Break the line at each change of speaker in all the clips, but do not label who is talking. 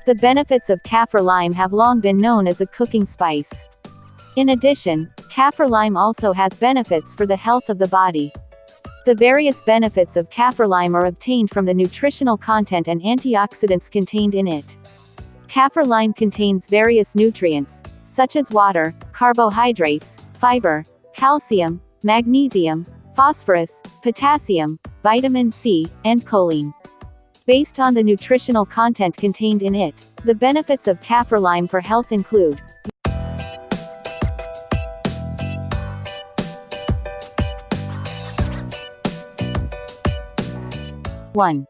The benefits of kaffir lime have long been known as a cooking spice. In addition, kaffir lime also has benefits for the health of the body. The various benefits of kaffir lime are obtained from the nutritional content and antioxidants contained in it. Kaffir lime contains various nutrients, such as water, carbohydrates, fiber, calcium, magnesium, phosphorus, potassium, vitamin C, and choline. Based on the nutritional content contained in it, the benefits of kaffir lime for health include: 1.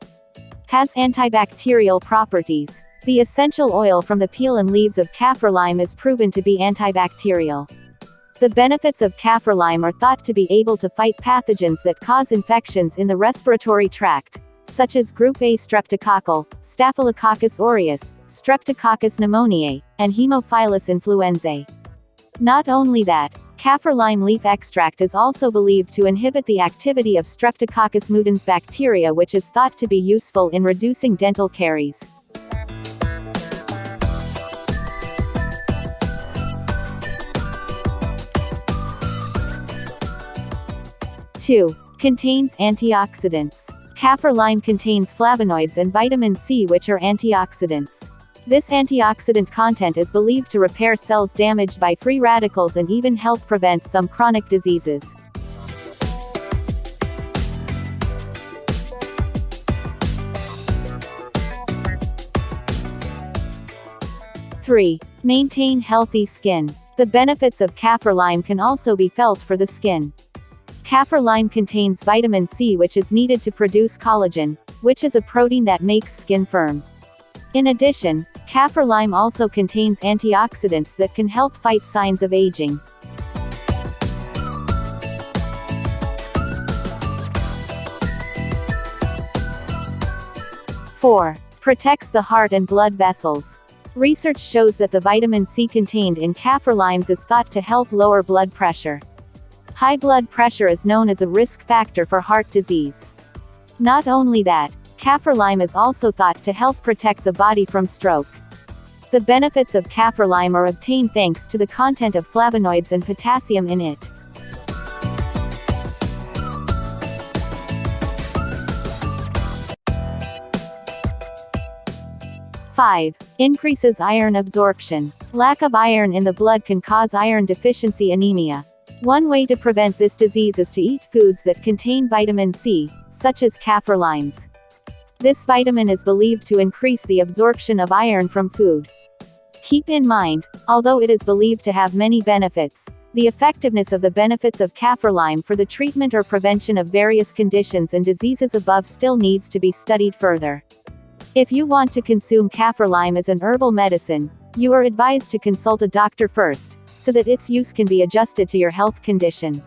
Has antibacterial properties. The essential oil from the peel and leaves of kaffir lime is proven to be antibacterial. The benefits of kaffir lime are thought to be able to fight pathogens that cause infections in the respiratory tract, such as Group A streptococcal, Staphylococcus aureus, Streptococcus pneumoniae, and Haemophilus influenzae. Not only that, kaffir lime leaf extract is also believed to inhibit the activity of Streptococcus mutans bacteria, which is thought to be useful in reducing dental caries. 2. Contains antioxidants. Kaffir lime contains flavonoids and vitamin C, which are antioxidants. This antioxidant content is believed to repair cells damaged by free radicals and even help prevent some chronic diseases. 3. Maintain healthy skin. The benefits of kaffir lime can also be felt for the skin. Kaffir lime contains vitamin C, which is needed to produce collagen, which is a protein that makes skin firm. In addition, kaffir lime also contains antioxidants that can help fight signs of aging. 4. Protects the heart and blood vessels. Research shows that the vitamin C contained in kaffir limes is thought to help lower blood pressure. High blood pressure is known as a risk factor for heart disease. Not only that, kaffir lime is also thought to help protect the body from stroke. The benefits of kaffir lime are obtained thanks to the content of flavonoids and potassium in it. 5. Increases iron absorption. Lack of iron in the blood can cause iron deficiency anemia. One way to prevent this disease is to eat foods that contain vitamin C, such as kaffir limes. This vitamin is believed to increase the absorption of iron from food. Keep in mind, although it is believed to have many benefits, the effectiveness of the benefits of kaffir lime for the treatment or prevention of various conditions and diseases above still needs to be studied further. If you want to consume kaffir lime as an herbal medicine, you are advised to consult a doctor first, so that its use can be adjusted to your health condition.